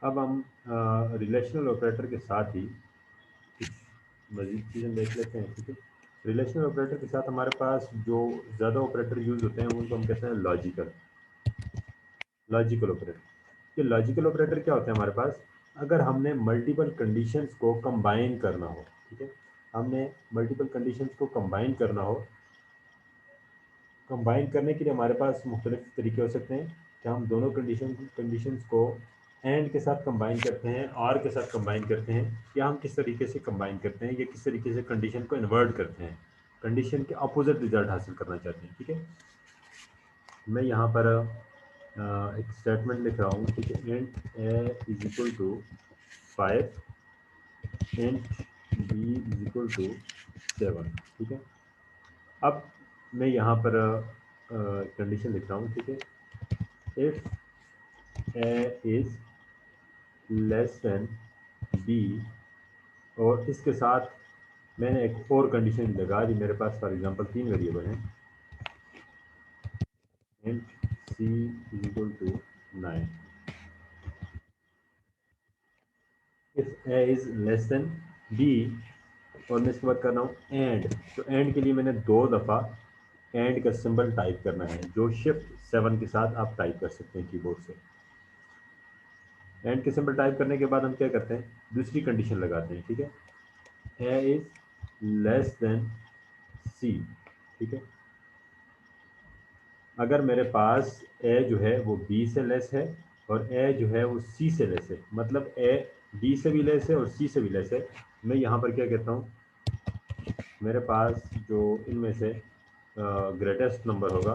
अब हम relational operator के साथ ही कुछ मज़ीद चीज़ें देख लेते हैं, ठीक है। रिलेशनल ऑपरेटर के साथ हमारे पास जो ज़्यादा ऑपरेटर यूज़ होते हैं उनको हम कहते हैं लॉजिकल ऑपरेटर। ये लॉजिकल ऑपरेटर क्या होते हैं हमारे पास, अगर हमने मल्टीपल कंडीशंस को कंबाइन करना हो, ठीक है, हमने मल्टीपल कंडीशंस को कंबाइन करना हो, कंबाइन करने के लिए हमारे पास मुख्तलिफ तरीके हो सकते हैं कि हम दोनों कंडीशंस को एंड के साथ कंबाइन करते हैं, और के साथ कंबाइन करते हैं, या हम किस तरीके से कंबाइन करते हैं, या किस तरीके से कंडीशन को इन्वर्ट करते हैं, कंडीशन के अपोजिट रिजल्ट हासिल करना चाहते हैं, ठीक है। मैं यहाँ पर एक स्टेटमेंट लिख रहा हूँ, ठीक है। Int A is equal to 5, int B is equal to 7, ठीक है। अब मैं यहाँ पर कंडीशन लिख रहा हूँ, ठीक है। If A is less than B, और इसके साथ मैंने एक और कंडीशन लगा दी, मेरे पास फॉर एग्जांपल 3 वेरिएबल हैं। Int C is equal to 9, if A is less than B, और मैं इसके बाद कर रहा हूँ एंड। तो एंड के लिए मैंने 2 दफ़ा एंड का सिंबल टाइप करना है, जो Shift 7 के साथ आप टाइप कर सकते हैं कीबोर्ड से। एंड के सिंबल टाइप करने के बाद हम क्या करते हैं, दूसरी कंडीशन लगाते हैं, ठीक है। ए इज लेस देन सी, ठीक है। अगर मेरे पास ए जो है वो बी से लेस है, और ए जो है वो सी से लेस है, मतलब ए बी से भी लेस है और सी से भी लेस है, मैं यहाँ पर क्या कहता हूँ, मेरे पास जो इनमें से ग्रेटेस्ट नंबर होगा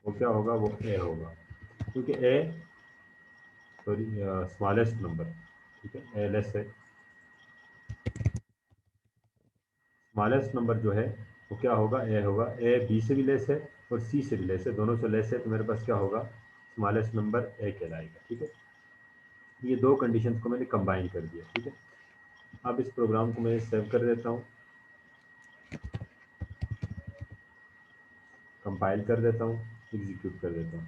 वो क्या होगा, वो ए होगा, क्योंकि ए सॉरी स्मॉलेस्ट नंबर, ठीक है, ए लेस है। स्मॉलेस्ट नंबर जो है वो क्या होगा, ए होगा। ए बी से भी लेस है और सी से भी लेस है, दोनों से लेस है, तो मेरे पास क्या होगा, स्मॉलेस्ट नंबर ए कहलाएगा, ठीक है। ये दो कंडीशंस को मैंने कंबाइन कर दिया, ठीक है। अब इस प्रोग्राम को मैं सेव कर देता हूँ, कंपाइल कर देता हूँ, एग्जीक्यूट कर देता हूँ।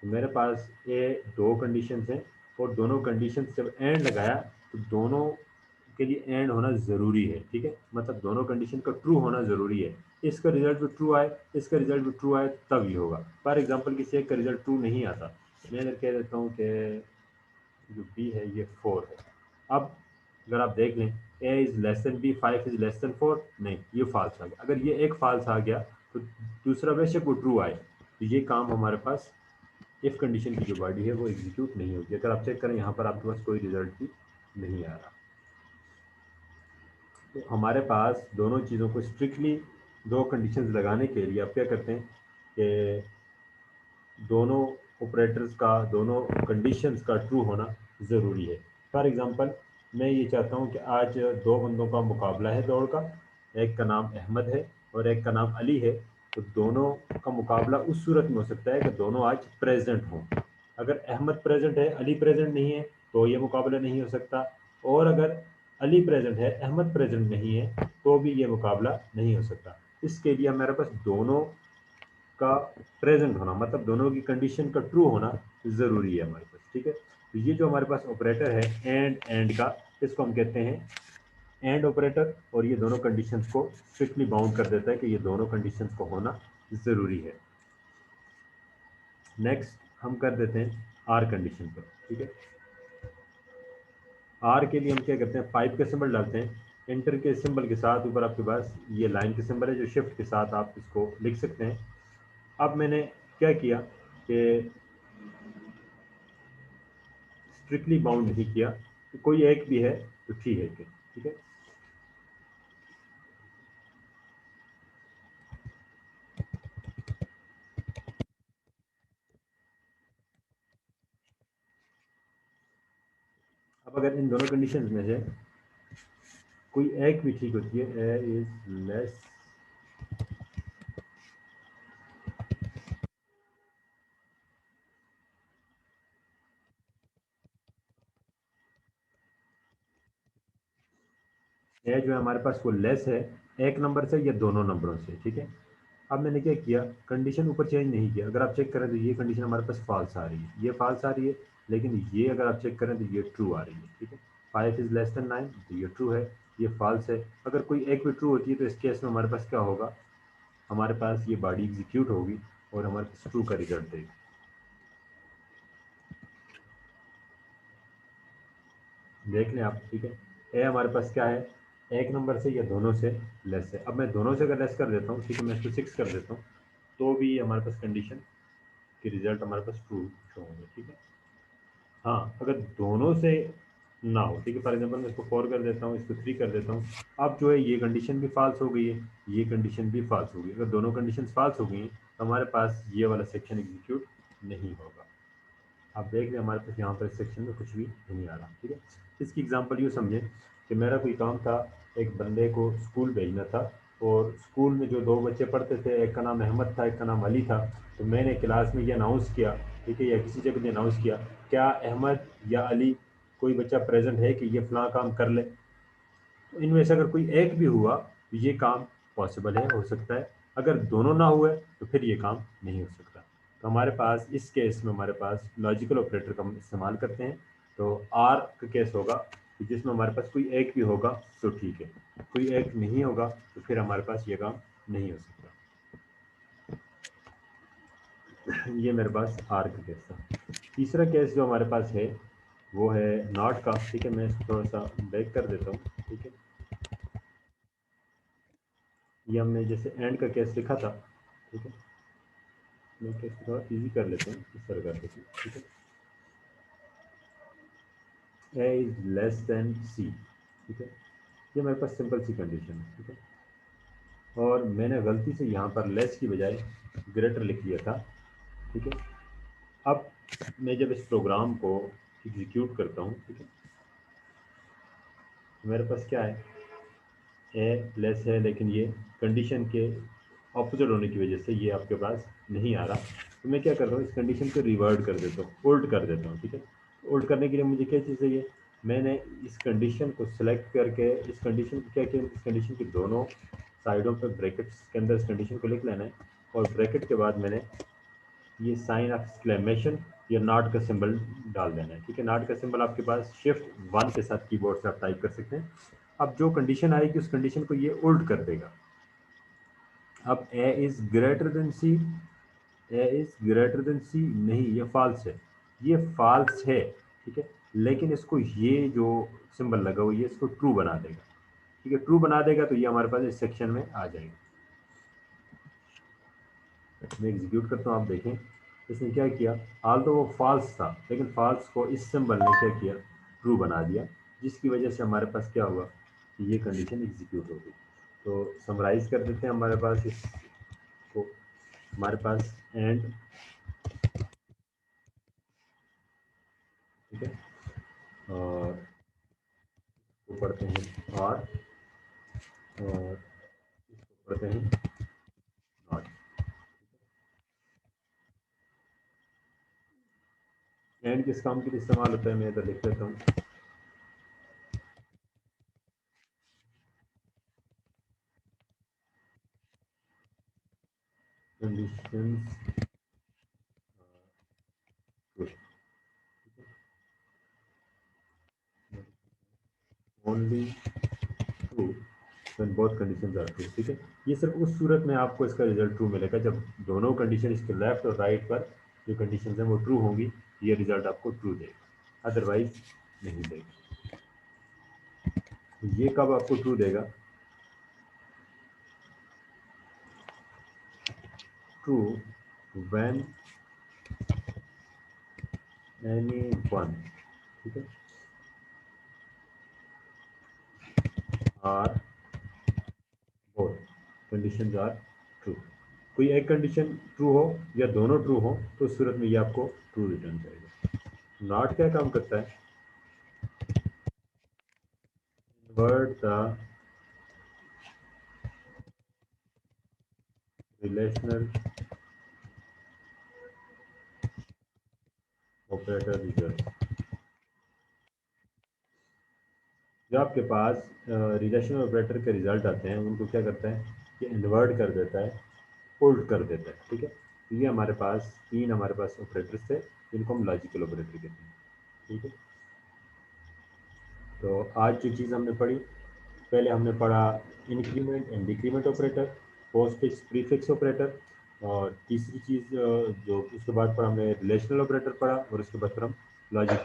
तो मेरे पास ये दो कंडीशंस हैं, और दोनों कंडीशंस जब एंड लगाया तो दोनों के लिए एंड होना ज़रूरी है, ठीक है, मतलब दोनों कंडीशन का ट्रू होना ज़रूरी है। इसका रिजल्ट भी ट्रू आए, इसका रिजल्ट भी ट्रू आए, तब ये होगा। फॉर एग्जांपल किसी एक का रिजल्ट ट्रू नहीं आता, मैं अगर कह देता हूँ कि जो बी है ये 4 है, अब अगर आप देख लें A is less than B, 5 is less than 4, नहीं, ये फॉल्स आ गया। अगर ये एक फॉल्स आ गया तो दूसरा बेशक वो ट्रू आए, तो ये काम हमारे पास इफ कंडीशन की जो बॉडी है वो एग्जीक्यूट नहीं होगी। अगर आप चेक करें यहाँ पर आपके पास कोई रिजल्ट भी नहीं आ रहा। तो हमारे पास दोनों चीज़ों को स्ट्रिक्टली दो कंडीशंस लगाने के लिए आप क्या करते हैं कि दोनों ऑपरेटर्स का, दोनों कंडीशंस का ट्रू होना ज़रूरी है। फॉर एग्ज़ाम्पल मैं ये चाहता हूँ कि आज दो बंदों का मुकाबला है दौड़ का, एक का नाम अहमद है और एक का नाम अली है। तो दोनों का मुकाबला उस सूरत में हो सकता है कि दोनों आज प्रेजेंट हों। अगर अहमद प्रेजेंट है, अली प्रेजेंट नहीं है, तो ये मुकाबला नहीं हो सकता। और अगर अली प्रेजेंट है, अहमद प्रेजेंट नहीं है, तो भी ये मुकाबला नहीं हो सकता। इसके लिए हमारे पास दोनों का प्रेजेंट होना, मतलब दोनों की कंडीशन का ट्रू होना ज़रूरी है हमारे पास, ठीक है। तो ये जो हमारे पास ऑपरेटर है एंड का, इसको हम कहते हैं एंड ऑपरेटर, और ये दोनों कंडीशंस को स्ट्रिक्टली बाउंड कर देता है कि ये दोनों कंडीशंस को होना ज़रूरी है। नेक्स्ट हम कर देते हैं आर कंडीशन पर, ठीक है। आर के लिए हम क्या करते हैं, 5 के सिंबल डालते हैं, एंटर के सिंबल के साथ ऊपर आपके पास ये लाइन के सिंबल है, जो शिफ्ट के साथ आप इसको लिख सकते हैं। अब मैंने क्या किया कि स्ट्रिक्टली बाउंड नहीं किया, तो कोई एक भी है तो ठीक है, ठीक है। अब अगर इन दोनों कंडीशंस में से कोई एक भी ठीक होती है, ए इज लेस, ए जो है हमारे पास वो लेस है एक नंबर से या दोनों नंबरों से, ठीक है। अब मैंने क्या किया, कंडीशन ऊपर चेंज नहीं किया। अगर आप चेक करें तो ये कंडीशन हमारे पास फॉल्स आ रही है, ये फॉल्स आ रही है, लेकिन ये अगर आप चेक करें तो ये ट्रू आ रही है। ठीक है, 5 इज लेस देन 9, तो ये ट्रू है, ये फॉल्स है। अगर कोई एक भी ट्रू होती है तो इस केस में हमारे पास क्या होगा, हमारे पास ये बॉडी एग्जीक्यूट होगी और हमारे पास ट्रू का रिजल्ट देगी। देख लें आप। ठीक है, ए हमारे पास क्या है, एक नंबर से या दोनों से लेस है। अब मैं दोनों से अगर लेस कर देता हूँ, ठीक है, मैं इसको 6 कर देता हूँ, तो भी हमारे पास कंडीशन के रिजल्ट हमारे पास ट्रू शो होंगे। ठीक है, हाँ अगर दोनों से ना हो, ठीक है, फॉर एग्जाम्पल मैं इसको 4 कर देता हूँ, इसको 3 कर देता हूँ, अब जो है ये कंडीशन भी फॉल्स हो गई है, ये कंडीशन भी फॉल्स हो गई। अगर दोनों कंडीशन फॉल्स हो गई हैं तो हमारे पास ये वाला सेक्शन एग्जीक्यूट नहीं होगा। आप देख रहे हैं हमारे पास यहाँ पर सेक्शन में कुछ भी नहीं आ रहा। ठीक है, इसकी एग्जांपल यूँ समझें कि मेरा कोई काम था, एक बंदे को स्कूल भेजना था, और स्कूल में जो दो बच्चे पढ़ते थे, एक का नाम अहमद था, एक का नाम अली था। तो मैंने क्लास में ये अनाउंस किया, ठीक है, या किसी जगह भी अनाउंस किया, क्या अहमद या अली कोई बच्चा प्रेजेंट है कि ये फलां काम कर ले। तो इनमें से अगर कोई एक भी हुआ तो ये काम पॉसिबल है, हो सकता है। अगर दोनों ना हुए तो फिर ये काम नहीं हो सकता। तो हमारे पास इस केस में हमारे पास लॉजिकल ऑपरेटर का हम इस्तेमाल करते हैं। तो आर का केस होगा कि जिसमें हमारे पास कोई एक भी होगा तो ठीक है, कोई एक नहीं होगा तो फिर हमारे पास ये काम नहीं हो सकता। ये मेरे पास आर का केस था। तीसरा केस जो हमारे पास है वो है नॉट का। ठीक है, मैं इसको थोड़ा सा बैक कर देता हूँ। ठीक है, ये हमने जैसे एंड का केस लिखा था। ठीक है, मैं केस को थोड़ा ईजी कर लेते हैं, इस तरह कर देते हैं। ठीक है, ए इज लेस देन सी। ठीक है, ये मेरे पास सिंपल सी कंडीशन है। ठीक है, और मैंने गलती से यहाँ पर लेस की बजाय ग्रेटर लिख दिया था। ठीक है, अब मैं जब इस प्रोग्राम को एग्जीक्यूट करता हूँ, ठीक है, तो मेरे पास क्या है, ए लेस है, लेकिन ये कंडीशन के ऑपोजिट होने की वजह से ये आपके पास नहीं आ रहा। तो मैं क्या करता हूँ, इस कंडीशन को रिवर्ट कर देता हूँ, उल्ट कर देता हूँ। ठीक है, उल्ट करने के लिए मुझे क्या चीज़ चाहिए, मैंने इस कंडीशन को सिलेक्ट करके इस कंडीशन को क्या किया, इस कंडीशन की दोनों साइडों पर ब्रैकेट्स के अंदर इस कंडीशन को लिख लेना है, और ब्रैकेट के बाद मैंने ये साइन ऑफ एक्सक्लेमेशन या नॉट का सिंबल डाल देना है। ठीक है, नॉट का सिंबल आपके पास शिफ्ट 1 के साथ कीबोर्ड से आप टाइप कर सकते हैं। अब जो कंडीशन आएगी उस कंडीशन को ये उल्ट कर देगा। अब A is greater than C, A is greater than C नहीं, ये फॉल्स है, ये फॉल्स है। ठीक है, लेकिन इसको ये जो सिंबल लगा हुआ ये इसको ट्रू बना देगा। ठीक है, ट्रू बना देगा तो ये हमारे पास इस सेक्शन में आ जाएगा। मैं एग्जीक्यूट करता हूँ, आप देखें इसने क्या किया, हाल तो वो फॉल्स था, लेकिन फॉल्स को इस सिंबल ने क्या किया, ट्रू बना दिया, जिसकी वजह से हमारे पास क्या हुआ कि ये कंडीशन एग्जीक्यूट हो गई। तो समराइज कर देते हैं हमारे पास इसको, हमारे पास एंड, ठीक है, और वो पढ़ते हैं और इसको पढ़ते हैं नॉट। एंड किस काम के लिए इस्तेमाल होता है, मैं इधर लिख लेता हूँ, conditions only true when both conditions are true. ठीक है, ये सिर्फ उस सूरत में आपको इसका रिजल्ट ट्रू मिलेगा जब दोनों कंडीशन इसके लेफ्ट और राइट पर जो कंडीशन है वो ट्रू होंगी, ये रिजल्ट आपको ट्रू देगा, अदरवाइज नहीं देगा। ये कब आपको ट्रू देगा, ट्रू व्हेन एनी वन, ठीक है, are both conditions are true. कोई एक कंडीशन ट्रू हो या दोनों ट्रू हो तो उस सूरत में ये आपको ट्रू रिटर्न करेगा। नॉट क्या काम करता है, invert the relational operator result. जो आपके पास रिलेशनल ऑपरेटर के रिजल्ट आते हैं उनको क्या करता है कि इन्वर्ट कर देता है होल्ड कर देता है, ठीक है। ये हमारे पास तीन हमारे पास ऑपरेटर्स थे जिनको हम लॉजिकल ऑपरेटर कहते हैं, ठीक है। तो आज जो चीज़ हमने पढ़ी, पहले हमने पढ़ा increment and decrement operator, postfix prefix operator, और तीसरी चीज़ जो उसके बाद पर हमने रिलेशनल ऑपरेटर पढ़ा, और उसके बाद पर हम लॉजिक